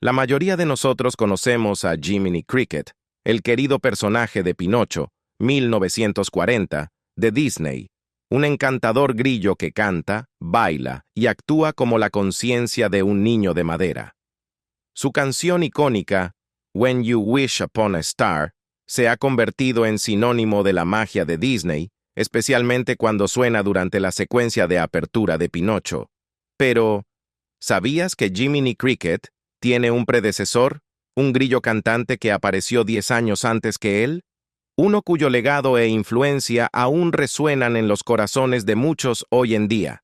La mayoría de nosotros conocemos a Jiminy Cricket, el querido personaje de Pinocho, 1940, de Disney, un encantador grillo que canta, baila y actúa como la conciencia de un niño de madera. Su canción icónica, When You Wish Upon a Star, se ha convertido en sinónimo de la magia de Disney, especialmente cuando suena durante la secuencia de apertura de Pinocho. Pero, ¿sabías que Jiminy Cricket tiene un predecesor, un grillo cantante que apareció 10 años antes que él? Uno cuyo legado e influencia aún resuenan en los corazones de muchos hoy en día.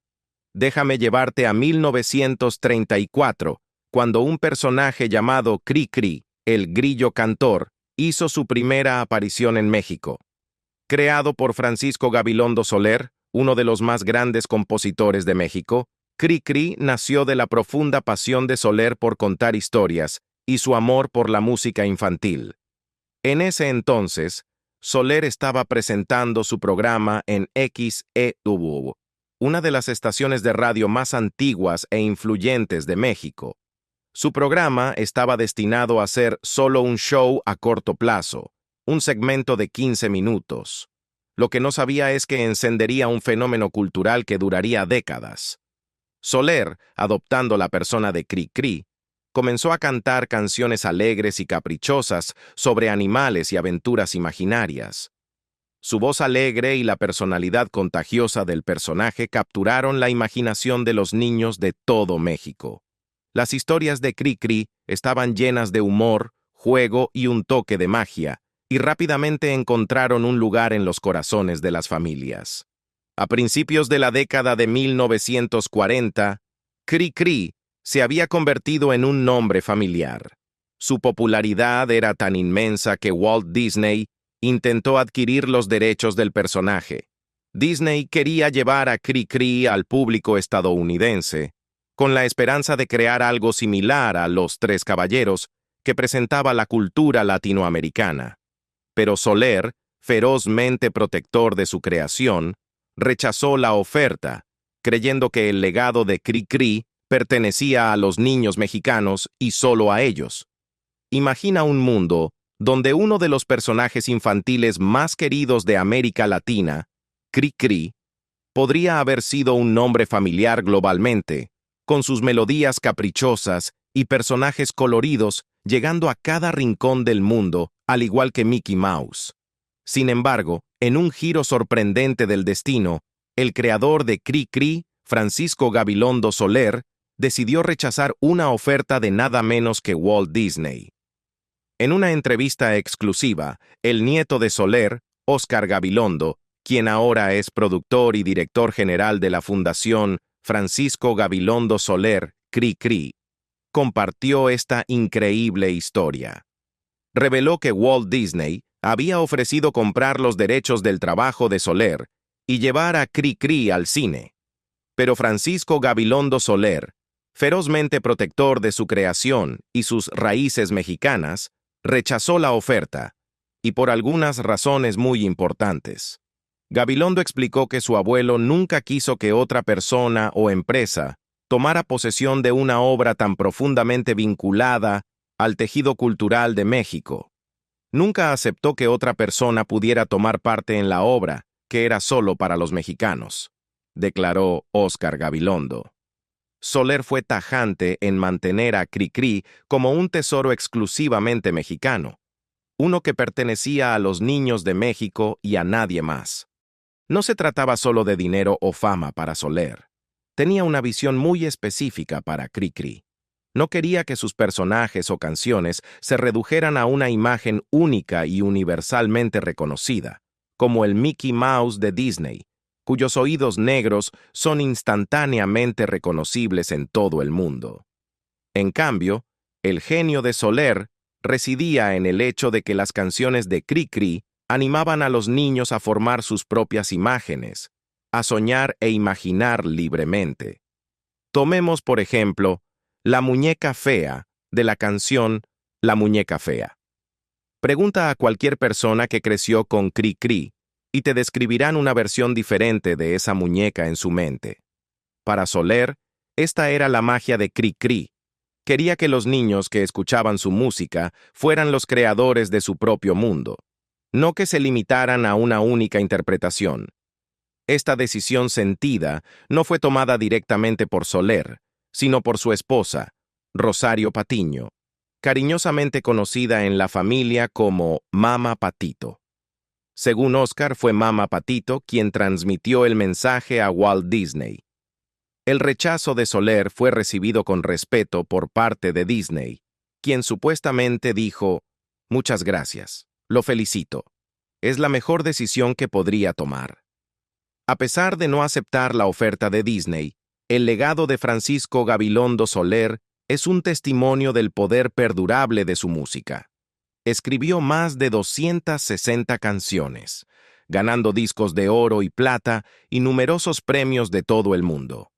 Déjame llevarte a 1934, cuando un personaje llamado Cri-Cri, el grillo cantor, hizo su primera aparición en México. Creado por Francisco Gabilondo Soler, uno de los más grandes compositores de México, Cri-Cri nació de la profunda pasión de Soler por contar historias y su amor por la música infantil. En ese entonces, Soler estaba presentando su programa en XEW, una de las estaciones de radio más antiguas e influyentes de México. Su programa estaba destinado a ser solo un show a corto plazo, un segmento de 15 minutos. Lo que no sabía es que encendería un fenómeno cultural que duraría décadas. Soler, adoptando la persona de Cri-Cri, comenzó a cantar canciones alegres y caprichosas sobre animales y aventuras imaginarias. Su voz alegre y la personalidad contagiosa del personaje capturaron la imaginación de los niños de todo México. Las historias de Cri-Cri estaban llenas de humor, juego y un toque de magia, y rápidamente encontraron un lugar en los corazones de las familias. A principios de la década de 1940, Cri-Cri se había convertido en un nombre familiar. Su popularidad era tan inmensa que Walt Disney intentó adquirir los derechos del personaje. Disney quería llevar a Cri-Cri al público estadounidense, con la esperanza de crear algo similar a Los Tres Caballeros que presentaba la cultura latinoamericana. Pero Soler, ferozmente protector de su creación, rechazó la oferta, creyendo que el legado de Cri-Cri pertenecía a los niños mexicanos y solo a ellos. Imagina un mundo donde uno de los personajes infantiles más queridos de América Latina, Cri-Cri, podría haber sido un nombre familiar globalmente, con sus melodías caprichosas y personajes coloridos llegando a cada rincón del mundo, al igual que Mickey Mouse. Sin embargo, en un giro sorprendente del destino, el creador de Cri-Cri, Francisco Gabilondo Soler, decidió rechazar una oferta de nada menos que Walt Disney. En una entrevista exclusiva, el nieto de Soler, Óscar Gabilondo, quien ahora es productor y director general de la Fundación Francisco Gabilondo Soler, Cri-Cri, compartió esta increíble historia. Reveló que Walt Disney había ofrecido comprar los derechos del trabajo de Soler y llevar a Cri-Cri al cine. Pero Francisco Gabilondo Soler, ferozmente protector de su creación y sus raíces mexicanas, rechazó la oferta, y por algunas razones muy importantes. Gabilondo explicó que su abuelo nunca quiso que otra persona o empresa tomara posesión de una obra tan profundamente vinculada al tejido cultural de México. Nunca aceptó que otra persona pudiera tomar parte en la obra, que era solo para los mexicanos, declaró Óscar Gabilondo. Soler fue tajante en mantener a Cri-Cri como un tesoro exclusivamente mexicano, uno que pertenecía a los niños de México y a nadie más. No se trataba solo de dinero o fama para Soler. Tenía una visión muy específica para Cri-Cri. No quería que sus personajes o canciones se redujeran a una imagen única y universalmente reconocida, como el Mickey Mouse de Disney, cuyos oídos negros son instantáneamente reconocibles en todo el mundo. En cambio, el genio de Soler residía en el hecho de que las canciones de Cri-Cri animaban a los niños a formar sus propias imágenes, a soñar e imaginar libremente. Tomemos, por ejemplo, La Muñeca Fea, de la canción La Muñeca Fea. Pregunta a cualquier persona que creció con Cri-Cri y te describirán una versión diferente de esa muñeca en su mente. Para Soler, esta era la magia de Cri-Cri. Quería que los niños que escuchaban su música fueran los creadores de su propio mundo, no que se limitaran a una única interpretación. Esta decisión sentida no fue tomada directamente por Soler, sino por su esposa, Rosario Patiño, cariñosamente conocida en la familia como Mama Patito. Según Oscar, fue Mama Patito quien transmitió el mensaje a Walt Disney. El rechazo de Soler fue recibido con respeto por parte de Disney, quien supuestamente dijo: «Muchas gracias, lo felicito. Es la mejor decisión que podría tomar». A pesar de no aceptar la oferta de Disney, el legado de Francisco Gabilondo Soler es un testimonio del poder perdurable de su música. Escribió más de 260 canciones, ganando discos de oro y plata y numerosos premios de todo el mundo.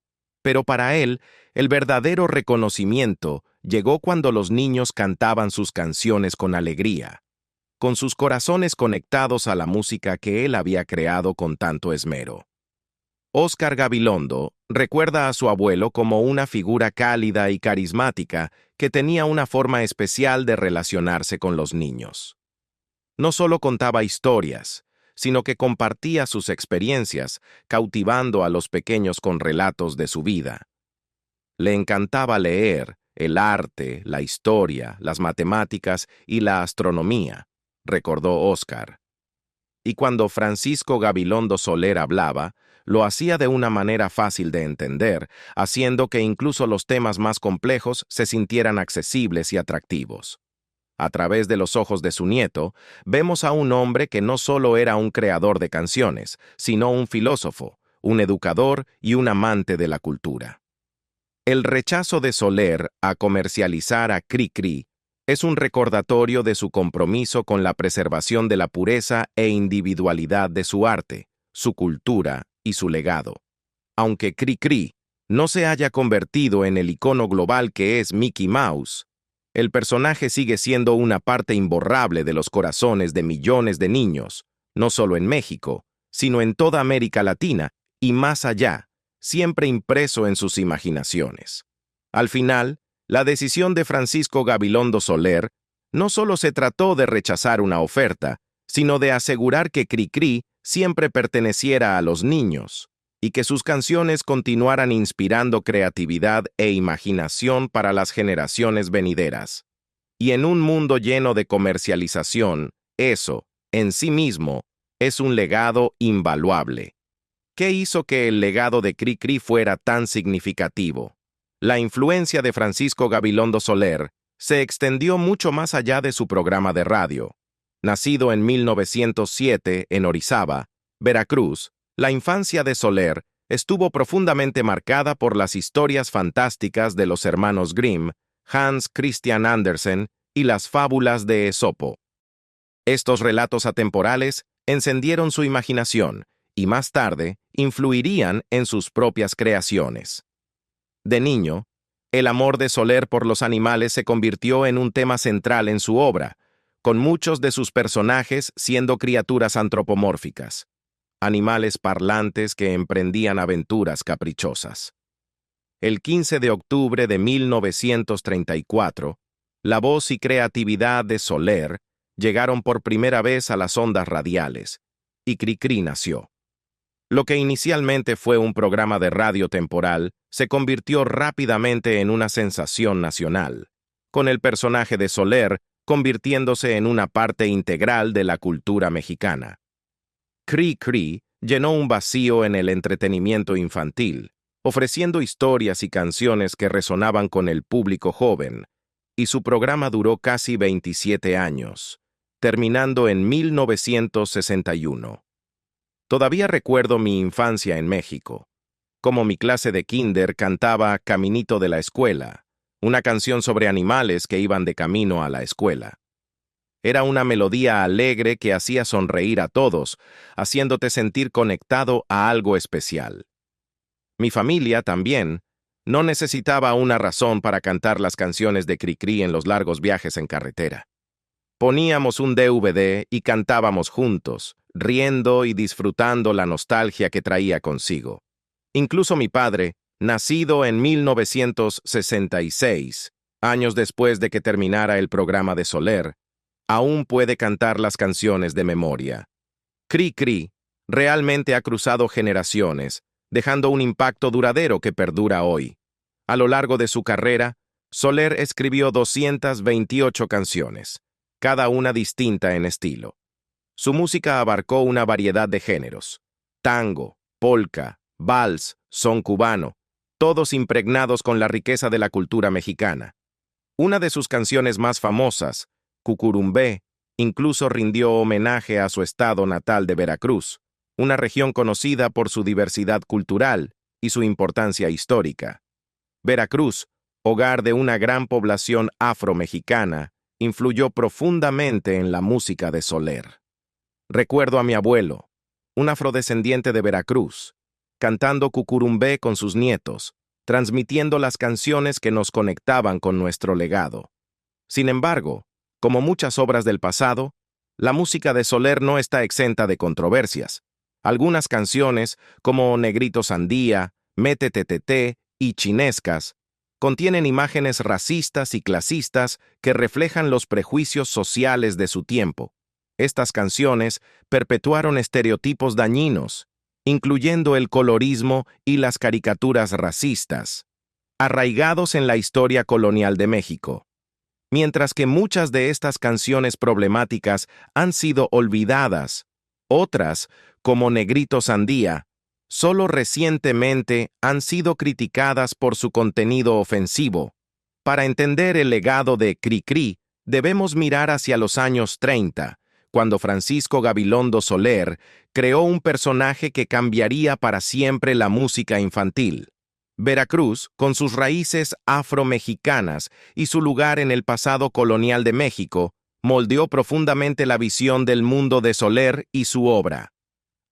Pero para él, el verdadero reconocimiento llegó cuando los niños cantaban sus canciones con alegría, con sus corazones conectados a la música que él había creado con tanto esmero. Oscar Gabilondo recuerda a su abuelo como una figura cálida y carismática que tenía una forma especial de relacionarse con los niños. No solo contaba historias, sino que compartía sus experiencias, cautivando a los pequeños con relatos de su vida. Le encantaba leer el arte, la historia, las matemáticas y la astronomía, recordó Oscar. Y cuando Francisco Gabilondo Soler hablaba, lo hacía de una manera fácil de entender, haciendo que incluso los temas más complejos se sintieran accesibles y atractivos. A través de los ojos de su nieto, vemos a un hombre que no solo era un creador de canciones, sino un filósofo, un educador y un amante de la cultura. El rechazo de Soler a comercializar a Cri-Cri es un recordatorio de su compromiso con la preservación de la pureza e individualidad de su arte, su cultura y su legado. Aunque Cri-Cri no se haya convertido en el icono global que es Mickey Mouse, el personaje sigue siendo una parte imborrable de los corazones de millones de niños, no solo en México, sino en toda América Latina y más allá, siempre impreso en sus imaginaciones. Al final, la decisión de Francisco Gabilondo Soler no solo se trató de rechazar una oferta, sino de asegurar que Cri-Cri siempre perteneciera a los niños y que sus canciones continuaran inspirando creatividad e imaginación para las generaciones venideras. Y en un mundo lleno de comercialización, eso, en sí mismo, es un legado invaluable. ¿Qué hizo que el legado de Cri-Cri fuera tan significativo? La influencia de Francisco Gabilondo Soler se extendió mucho más allá de su programa de radio. Nacido en 1907 en Orizaba, Veracruz, la infancia de Soler estuvo profundamente marcada por las historias fantásticas de los hermanos Grimm, Hans Christian Andersen y las fábulas de Esopo. Estos relatos atemporales encendieron su imaginación y más tarde influirían en sus propias creaciones. De niño, el amor de Soler por los animales se convirtió en un tema central en su obra, con muchos de sus personajes siendo criaturas antropomórficas, animales parlantes que emprendían aventuras caprichosas. El 15 de octubre de 1934, la voz y creatividad de Soler llegaron por primera vez a las ondas radiales, y Cri-Cri nació. Lo que inicialmente fue un programa de radio temporal se convirtió rápidamente en una sensación nacional, con el personaje de Soler convirtiéndose en una parte integral de la cultura mexicana. Cri-Cri llenó un vacío en el entretenimiento infantil, ofreciendo historias y canciones que resonaban con el público joven, y su programa duró casi 27 años, terminando en 1961. Todavía recuerdo mi infancia en México, como mi clase de kinder cantaba Caminito de la Escuela, una canción sobre animales que iban de camino a la escuela. Era una melodía alegre que hacía sonreír a todos, haciéndote sentir conectado a algo especial. Mi familia también no necesitaba una razón para cantar las canciones de Cri-Cri en los largos viajes en carretera. Poníamos un DVD y cantábamos juntos, riendo y disfrutando la nostalgia que traía consigo. Incluso mi padre, nacido en 1966, Años después de que terminara el programa de Soler, aún puede cantar las canciones de memoria. Cri Cri realmente ha cruzado generaciones, dejando un impacto duradero que perdura hoy. A lo largo de su carrera, Soler escribió 228 canciones, cada una distinta en estilo. Su música abarcó una variedad de géneros: tango, polka, vals, son cubano, todos impregnados con la riqueza de la cultura mexicana. Una de sus canciones más famosas, Cucurumbé, incluso rindió homenaje a su estado natal de Veracruz, una región conocida por su diversidad cultural y su importancia histórica. Veracruz, hogar de una gran población afro-mexicana, influyó profundamente en la música de Soler. Recuerdo a mi abuelo, un afrodescendiente de Veracruz, cantando Cucurumbé con sus nietos, transmitiendo las canciones que nos conectaban con nuestro legado. Sin embargo, como muchas obras del pasado, la música de Soler no está exenta de controversias. Algunas canciones, como Negrito Sandía, Métete y Chinescas, contienen imágenes racistas y clasistas que reflejan los prejuicios sociales de su tiempo. Estas canciones perpetuaron estereotipos dañinos, incluyendo el colorismo y las caricaturas racistas, arraigados en la historia colonial de México. Mientras que muchas de estas canciones problemáticas han sido olvidadas, otras, como Negrito Sandía, solo recientemente han sido criticadas por su contenido ofensivo. Para entender el legado de Cri Cri, debemos mirar hacia los años 30, cuando Francisco Gabilondo Soler creó un personaje que cambiaría para siempre la música infantil. Veracruz, con sus raíces afro-mexicanas y su lugar en el pasado colonial de México, moldeó profundamente la visión del mundo de Soler y su obra.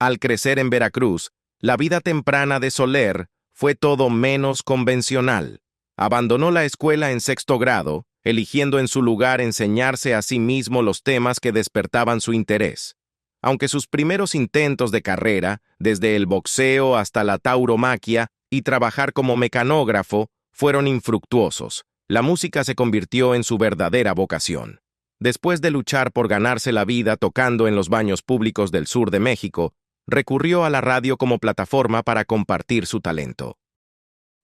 Al crecer en Veracruz, la vida temprana de Soler fue todo menos convencional. Abandonó la escuela en 6º grado, eligiendo en su lugar enseñarse a sí mismo los temas que despertaban su interés. Aunque sus primeros intentos de carrera, desde el boxeo hasta la tauromaquia y trabajar como mecanógrafo, fueron infructuosos, la música se convirtió en su verdadera vocación. Después de luchar por ganarse la vida tocando en los baños públicos del sur de México, recurrió a la radio como plataforma para compartir su talento.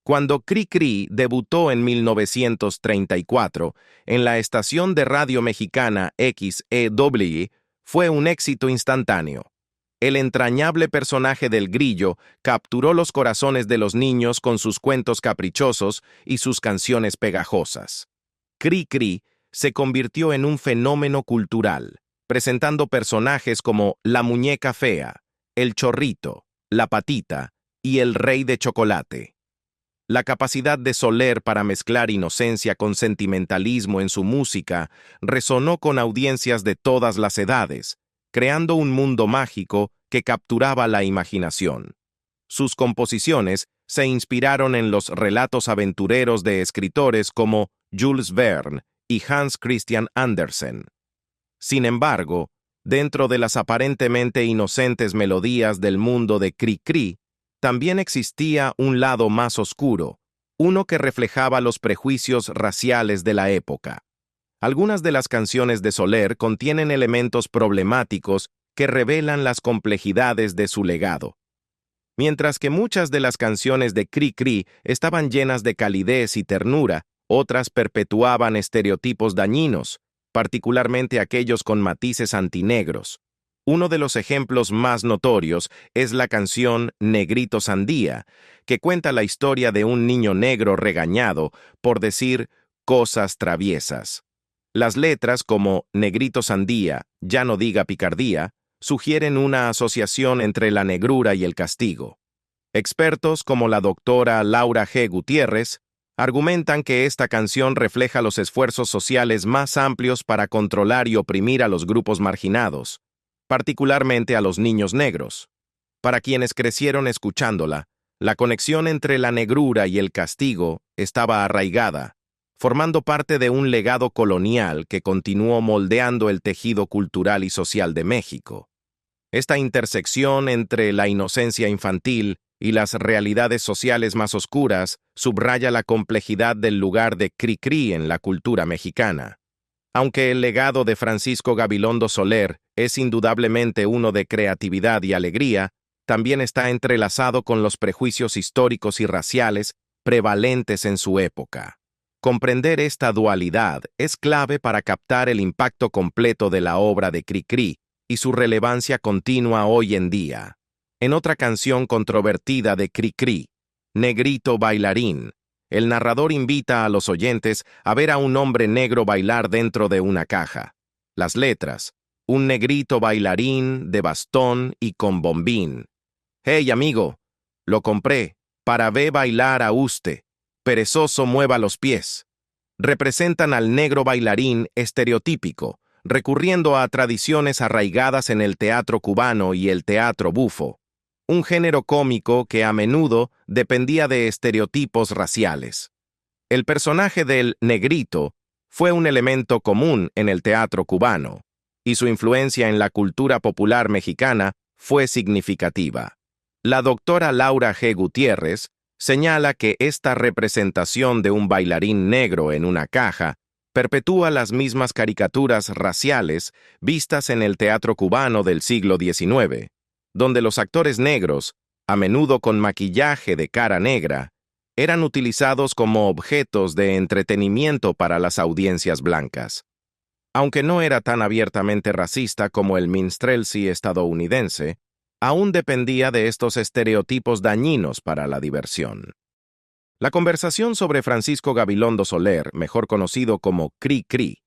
Cuando Cri Cri debutó en 1934 en la estación de radio mexicana XEW, fue un éxito instantáneo. El entrañable personaje del Grillo capturó los corazones de los niños con sus cuentos caprichosos y sus canciones pegajosas. Cri Cri se convirtió en un fenómeno cultural, presentando personajes como la muñeca fea, el chorrito, la patita y el rey de chocolate. La capacidad de Soler para mezclar inocencia con sentimentalismo en su música resonó con audiencias de todas las edades, creando un mundo mágico que capturaba la imaginación. Sus composiciones se inspiraron en los relatos aventureros de escritores como Jules Verne y Hans Christian Andersen. Sin embargo, dentro de las aparentemente inocentes melodías del mundo de Cri Cri, también existía un lado más oscuro, uno que reflejaba los prejuicios raciales de la época. Algunas de las canciones de Soler contienen elementos problemáticos que revelan las complejidades de su legado. Mientras que muchas de las canciones de Cri Cri estaban llenas de calidez y ternura, otras perpetuaban estereotipos dañinos, particularmente aquellos con matices antinegros. Uno de los ejemplos más notorios es la canción Negrito Sandía, que cuenta la historia de un niño negro regañado por decir cosas traviesas. Las letras como Negrito Sandía, ya no diga picardía, sugieren una asociación entre la negrura y el castigo. Expertos como la doctora Laura G. Gutiérrez argumentan que esta canción refleja los esfuerzos sociales más amplios para controlar y oprimir a los grupos marginados, particularmente a los niños negros. Para quienes crecieron escuchándola, la conexión entre la negrura y el castigo estaba arraigada, formando parte de un legado colonial que continuó moldeando el tejido cultural y social de México. Esta intersección entre la inocencia infantil y las realidades sociales más oscuras, subraya la complejidad del lugar de Cricri en la cultura mexicana. Aunque el legado de Francisco Gabilondo Soler es indudablemente uno de creatividad y alegría, también está entrelazado con los prejuicios históricos y raciales prevalentes en su época. Comprender esta dualidad es clave para captar el impacto completo de la obra de Cricri y su relevancia continua hoy en día. En otra canción controvertida de Cricri, Negrito Bailarín, el narrador invita a los oyentes a ver a un hombre negro bailar dentro de una caja. Las letras: un negrito bailarín de bastón y con bombín. Hey, amigo, lo compré, para ver bailar a usted. Perezoso mueva los pies. Representan al negro bailarín estereotípico, recurriendo a tradiciones arraigadas en el teatro cubano y el teatro bufo, un género cómico que a menudo dependía de estereotipos raciales. El personaje del negrito fue un elemento común en el teatro cubano, y su influencia en la cultura popular mexicana fue significativa. La doctora Laura G. Gutiérrez señala que esta representación de un bailarín negro en una caja perpetúa las mismas caricaturas raciales vistas en el teatro cubano del siglo XIX, donde los actores negros, a menudo con maquillaje de cara negra, eran utilizados como objetos de entretenimiento para las audiencias blancas. Aunque no era tan abiertamente racista como el minstrelsy estadounidense, aún dependía de estos estereotipos dañinos para la diversión. La conversación sobre Francisco Gabilondo Soler, mejor conocido como Cricri,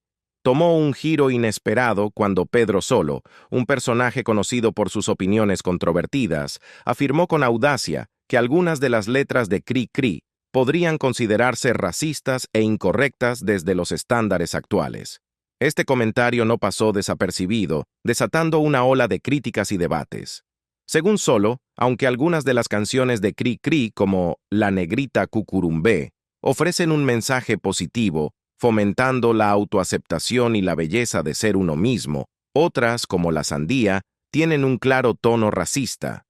tomó un giro inesperado cuando Pedro Solo, un personaje conocido por sus opiniones controvertidas, afirmó con audacia que algunas de las letras de Cricri podrían considerarse racistas e incorrectas desde los estándares actuales. Este comentario no pasó desapercibido, desatando una ola de críticas y debates. Según Solo, aunque algunas de las canciones de Cricri, como La Negrita Cucurumbé, ofrecen un mensaje positivo, fomentando la autoaceptación y la belleza de ser uno mismo, otras, como La Sandía, tienen un claro tono racista.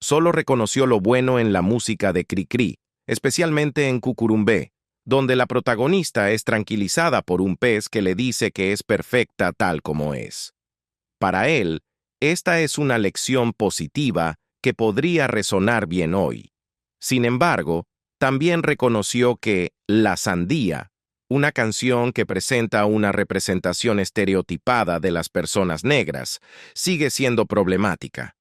Solo reconoció lo bueno en la música de Cricri, especialmente en Cucurumbé, donde la protagonista es tranquilizada por un pez que le dice que es perfecta tal como es. Para él, esta es una lección positiva que podría resonar bien hoy. Sin embargo, también reconoció que La Sandía, una canción que presenta una representación estereotipada de las personas negras, sigue siendo problemática.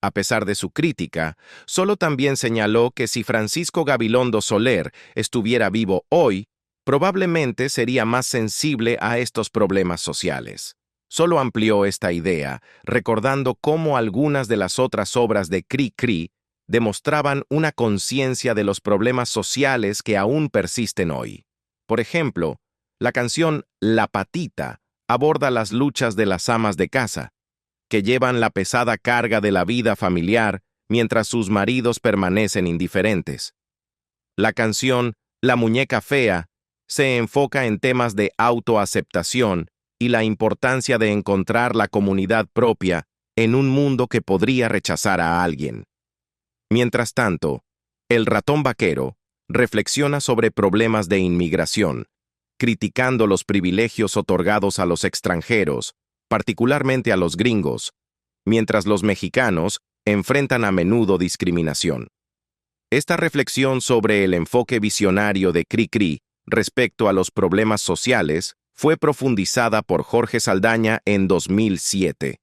A pesar de su crítica, Solo también señaló que si Francisco Gabilondo Soler estuviera vivo hoy, probablemente sería más sensible a estos problemas sociales. Solo amplió esta idea, recordando cómo algunas de las otras obras de Cricri demostraban una conciencia de los problemas sociales que aún persisten hoy. Por ejemplo, la canción La Patita aborda las luchas de las amas de casa, que llevan la pesada carga de la vida familiar mientras sus maridos permanecen indiferentes. La canción La Muñeca Fea se enfoca en temas de autoaceptación y la importancia de encontrar la comunidad propia en un mundo que podría rechazar a alguien. Mientras tanto, El Ratón Vaquero reflexiona sobre problemas de inmigración, criticando los privilegios otorgados a los extranjeros, particularmente a los gringos, mientras los mexicanos enfrentan a menudo discriminación. Esta reflexión sobre el enfoque visionario de Cricri respecto a los problemas sociales fue profundizada por Jorge Saldaña en 2007.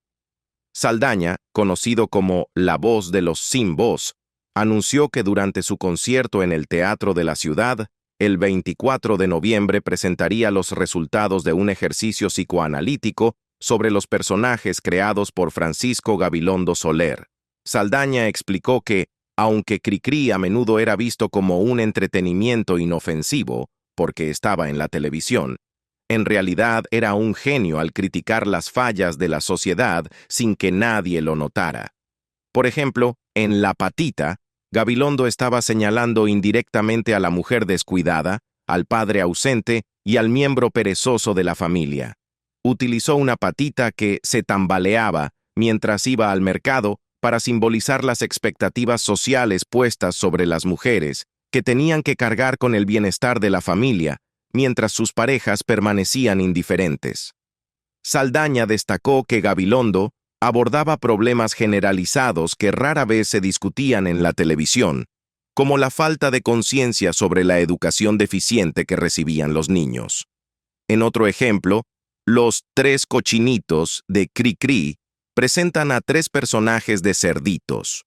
Saldaña, conocido como la voz de los sin voz, anunció que durante su concierto en el Teatro de la Ciudad, el 24 de noviembre presentaría los resultados de un ejercicio psicoanalítico sobre los personajes creados por Francisco Gabilondo Soler. Saldaña explicó que, aunque Cricri a menudo era visto como un entretenimiento inofensivo, porque estaba en la televisión, en realidad era un genio al criticar las fallas de la sociedad sin que nadie lo notara. Por ejemplo, en La Patita, Gabilondo estaba señalando indirectamente a la mujer descuidada, al padre ausente y al miembro perezoso de la familia. Utilizó una patita que se tambaleaba mientras iba al mercado para simbolizar las expectativas sociales puestas sobre las mujeres, que tenían que cargar con el bienestar de la familia, mientras sus parejas permanecían indiferentes. Saldaña destacó que Gabilondo abordaba problemas generalizados que rara vez se discutían en la televisión, como la falta de conciencia sobre la educación deficiente que recibían los niños. En otro ejemplo, Los Tres Cochinitos de Cri-Cri presentan a tres personajes de cerditos,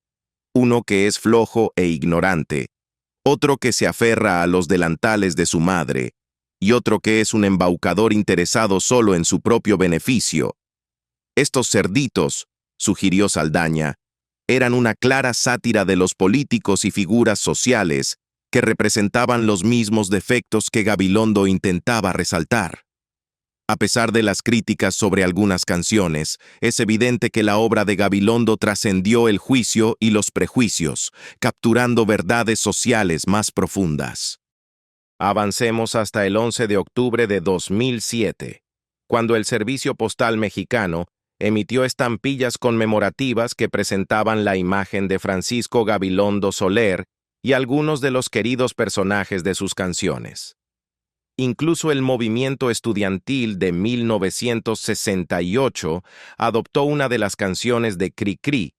uno que es flojo e ignorante, otro que se aferra a los delantales de su madre, y otro que es un embaucador interesado solo en su propio beneficio. Estos cerditos, sugirió Saldaña, eran una clara sátira de los políticos y figuras sociales que representaban los mismos defectos que Gabilondo intentaba resaltar. A pesar de las críticas sobre algunas canciones, es evidente que la obra de Gabilondo trascendió el juicio y los prejuicios, capturando verdades sociales más profundas. Avancemos hasta el 11 de octubre de 2007, cuando el Servicio Postal Mexicano emitió estampillas conmemorativas que presentaban la imagen de Francisco Gabilondo Soler y algunos de los queridos personajes de sus canciones. Incluso el movimiento estudiantil de 1968 adoptó una de las canciones de Cri-Cri,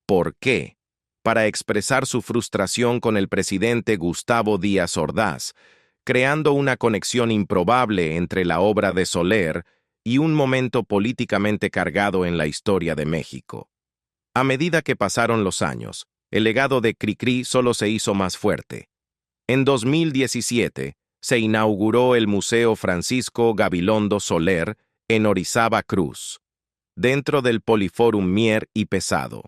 ¿Por qué?, para expresar su frustración con el presidente Gustavo Díaz Ordaz, creando una conexión improbable entre la obra de Soler y un momento políticamente cargado en la historia de México. A medida que pasaron los años, el legado de Cri-Cri solo se hizo más fuerte. En 2017, se inauguró el Museo Francisco Gabilondo Soler en Orizaba Cruz, dentro del Poliforum Mier y Pesado.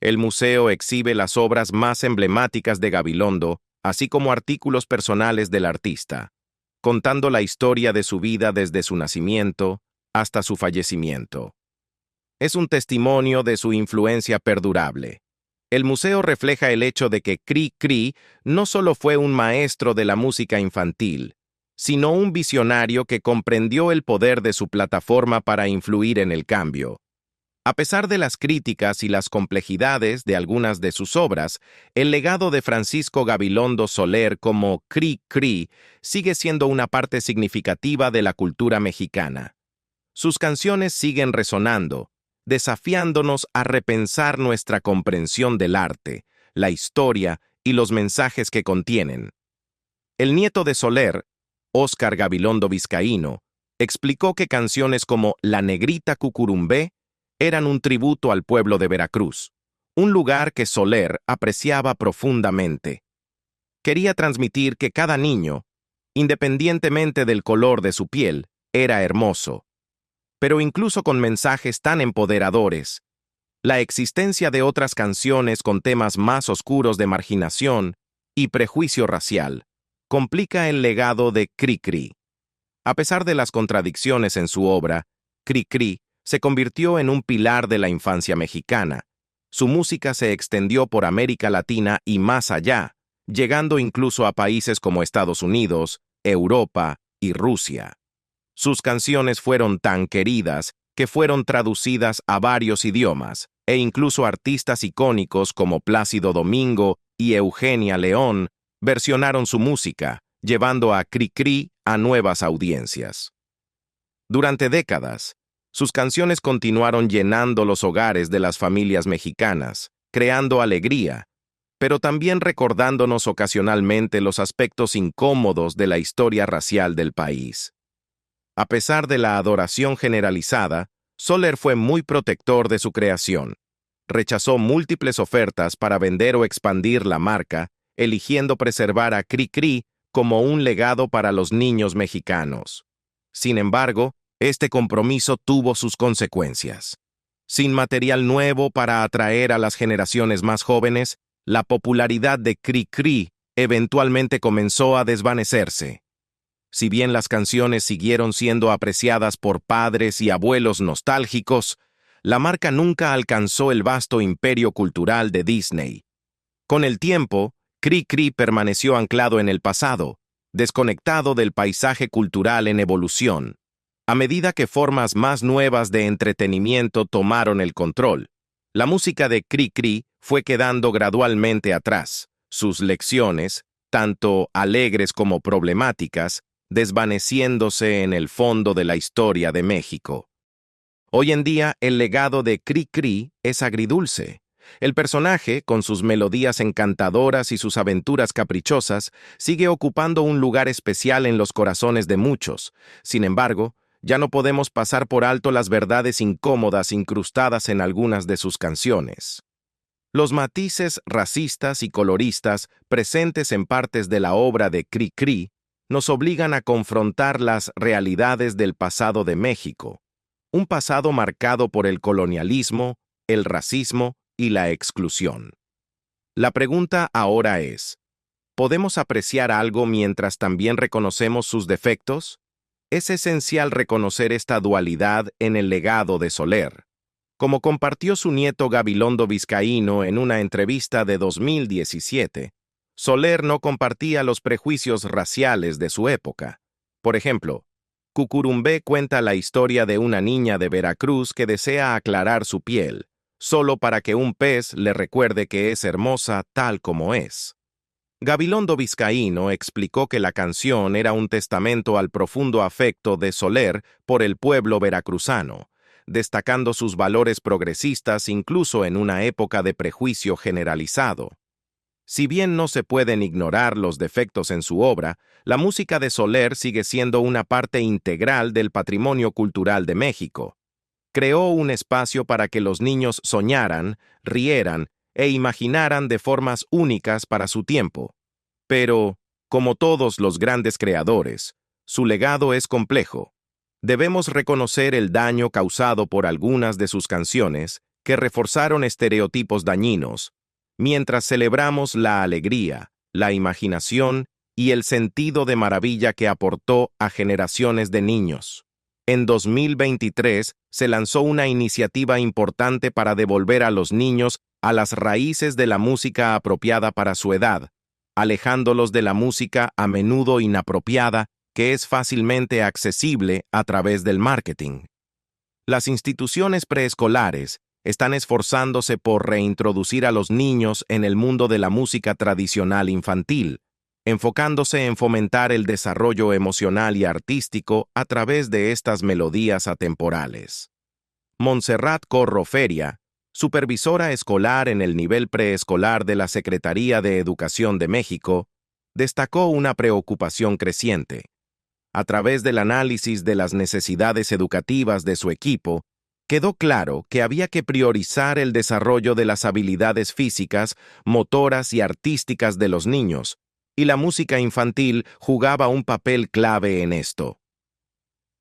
El museo exhibe las obras más emblemáticas de Gabilondo, así como artículos personales del artista, contando la historia de su vida desde su nacimiento hasta su fallecimiento. Es un testimonio de su influencia perdurable. El museo refleja el hecho de que Cri-Cri no solo fue un maestro de la música infantil, sino un visionario que comprendió el poder de su plataforma para influir en el cambio. A pesar de las críticas y las complejidades de algunas de sus obras, el legado de Francisco Gabilondo Soler como Cri-Cri sigue siendo una parte significativa de la cultura mexicana. Sus canciones siguen resonando, desafiándonos a repensar nuestra comprensión del arte, la historia y los mensajes que contienen. El nieto de Soler, Óscar Gabilondo Vizcaíno, explicó que canciones como La Negrita Cucurumbé eran un tributo al pueblo de Veracruz, un lugar que Soler apreciaba profundamente. Quería transmitir que cada niño, independientemente del color de su piel, era hermoso. Pero incluso con mensajes tan empoderadores, la existencia de otras canciones con temas más oscuros de marginación y prejuicio racial complica el legado de Cri-Cri. A pesar de las contradicciones en su obra, Cri-Cri se convirtió en un pilar de la infancia mexicana. Su música se extendió por América Latina y más allá, llegando incluso a países como Estados Unidos, Europa y Rusia. Sus canciones fueron tan queridas que fueron traducidas a varios idiomas, e incluso artistas icónicos como Plácido Domingo y Eugenia León versionaron su música, llevando a Cri-Cri a nuevas audiencias. Durante décadas, sus canciones continuaron llenando los hogares de las familias mexicanas, creando alegría, pero también recordándonos ocasionalmente los aspectos incómodos de la historia racial del país. A pesar de la adoración generalizada, Soler fue muy protector de su creación. Rechazó múltiples ofertas para vender o expandir la marca, eligiendo preservar a Cri-Cri como un legado para los niños mexicanos. Sin embargo, este compromiso tuvo sus consecuencias. Sin material nuevo para atraer a las generaciones más jóvenes, la popularidad de Cri-Cri eventualmente comenzó a desvanecerse. Si bien las canciones siguieron siendo apreciadas por padres y abuelos nostálgicos, la marca nunca alcanzó el vasto imperio cultural de Disney. Con el tiempo, Cri-Cri permaneció anclado en el pasado, desconectado del paisaje cultural en evolución. A medida que formas más nuevas de entretenimiento tomaron el control, La música de Cri Cri fue quedando gradualmente atrás. Sus lecciones, tanto alegres como problemáticas, desvaneciéndose en el fondo de la historia de México. Hoy en día, el legado de Cri Cri es agridulce. El personaje, con sus melodías encantadoras y sus aventuras caprichosas, sigue ocupando un lugar especial en los corazones de muchos. Sin embargo, ya no podemos pasar por alto las verdades incómodas incrustadas en algunas de sus canciones. Los matices racistas y coloristas presentes en partes de la obra de Cri Cri nos obligan a confrontar las realidades del pasado de México, un pasado marcado por el colonialismo, el racismo y la exclusión. La pregunta ahora es, ¿podemos apreciar algo mientras también reconocemos sus defectos? Es esencial reconocer esta dualidad en el legado de Soler. Como compartió su nieto Gabilondo Vizcaíno en una entrevista de 2017, Soler no compartía los prejuicios raciales de su época. Por ejemplo, Cucurumbé cuenta la historia de una niña de Veracruz que desea aclarar su piel, solo para que un pez le recuerde que es hermosa tal como es. Gabilondo Vizcaíno explicó que la canción era un testamento al profundo afecto de Soler por el pueblo veracruzano, destacando sus valores progresistas incluso en una época de prejuicio generalizado. Si bien no se pueden ignorar los defectos en su obra, la música de Soler sigue siendo una parte integral del patrimonio cultural de México. Creó un espacio para que los niños soñaran, rieran e imaginaran de formas únicas para su tiempo. Pero, como todos los grandes creadores, su legado es complejo. Debemos reconocer el daño causado por algunas de sus canciones que reforzaron estereotipos dañinos, mientras celebramos la alegría, la imaginación y el sentido de maravilla que aportó a generaciones de niños. En 2023 se lanzó una iniciativa importante para devolver a los niños a las raíces de la música apropiada para su edad, alejándolos de la música a menudo inapropiada que es fácilmente accesible a través del marketing. Las instituciones preescolares están esforzándose por reintroducir a los niños en el mundo de la música tradicional infantil, enfocándose en fomentar el desarrollo emocional y artístico a través de estas melodías atemporales. Montserrat Corro Feria, supervisora escolar en el nivel preescolar de la Secretaría de Educación de México, destacó una preocupación creciente. A través del análisis de las necesidades educativas de su equipo, quedó claro que había que priorizar el desarrollo de las habilidades físicas, motoras y artísticas de los niños, y la música infantil jugaba un papel clave en esto.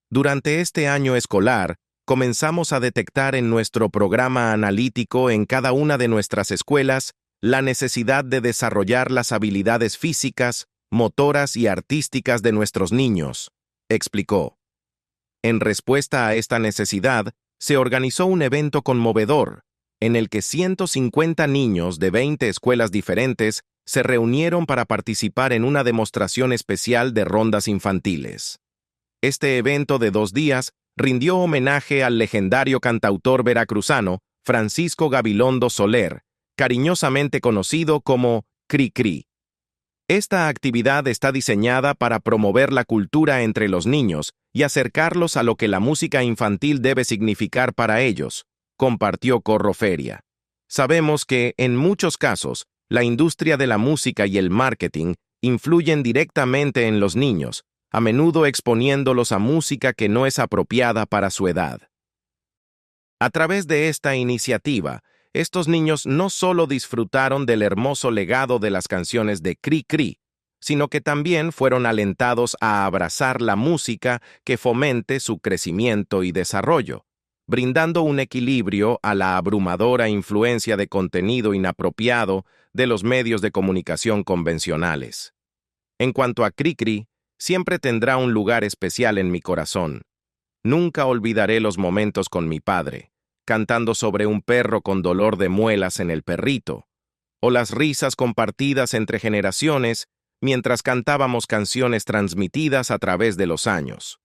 Durante este año escolar, comenzamos a detectar en nuestro programa analítico en cada una de nuestras escuelas la necesidad de desarrollar las habilidades físicas, motoras y artísticas de nuestros niños, explicó. En respuesta a esta necesidad, se organizó un evento conmovedor, en el que 150 niños de 20 escuelas diferentes se reunieron para participar en una demostración especial de rondas infantiles. Este evento de 2 días rindió homenaje al legendario cantautor veracruzano Francisco Gabilondo Soler, cariñosamente conocido como Cri Cri. Esta actividad está diseñada para promover la cultura entre los niños y acercarlos a lo que la música infantil debe significar para ellos, compartió Corro Feria. Sabemos que, en muchos casos, la industria de la música y el marketing influyen directamente en los niños, a menudo exponiéndolos a música que no es apropiada para su edad. A través de esta iniciativa, estos niños no solo disfrutaron del hermoso legado de las canciones de Cri Cri, sino que también fueron alentados a abrazar la música que fomente su crecimiento y desarrollo, brindando un equilibrio a la abrumadora influencia de contenido inapropiado de los medios de comunicación convencionales. En cuanto a Cri Cri, siempre tendrá un lugar especial en mi corazón. Nunca olvidaré los momentos con mi padre, cantando sobre un perro con dolor de muelas en el perrito, o las risas compartidas entre generaciones mientras cantábamos canciones transmitidas a través de los años.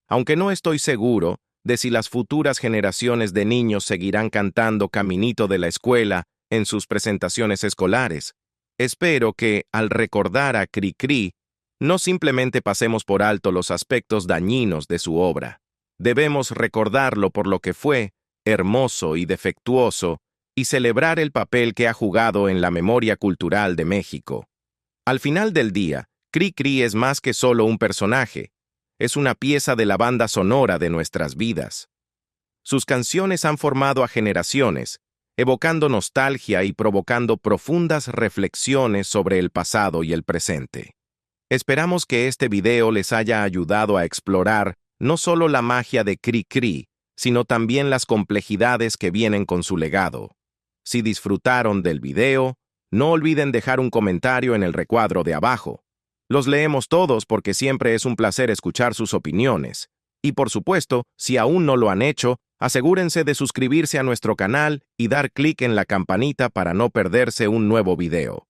Aunque no estoy seguro de si las futuras generaciones de niños seguirán cantando Caminito de la Escuela en sus presentaciones escolares. Espero que, al recordar a Cri-Cri, no simplemente pasemos por alto los aspectos dañinos de su obra. Debemos recordarlo por lo que fue, hermoso y defectuoso, y celebrar el papel que ha jugado en la memoria cultural de México. Al final del día, Cri-Cri es más que solo un personaje, es una pieza de la banda sonora de nuestras vidas. Sus canciones han formado a generaciones, evocando nostalgia y provocando profundas reflexiones sobre el pasado y el presente. Esperamos que este video les haya ayudado a explorar no solo la magia de Cri-Cri, sino también las complejidades que vienen con su legado. Si disfrutaron del video, no olviden dejar un comentario en el recuadro de abajo. Los leemos todos porque siempre es un placer escuchar sus opiniones. Y por supuesto, si aún no lo han hecho, asegúrense de suscribirse a nuestro canal y dar clic en la campanita para no perderse un nuevo video.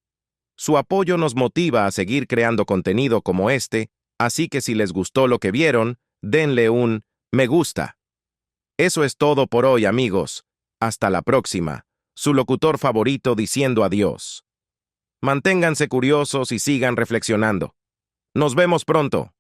Su apoyo nos motiva a seguir creando contenido como este, así que si les gustó lo que vieron, denle un me gusta. Eso es todo por hoy, amigos. Hasta la próxima. Su locutor favorito diciendo adiós. Manténganse curiosos y sigan reflexionando. Nos vemos pronto.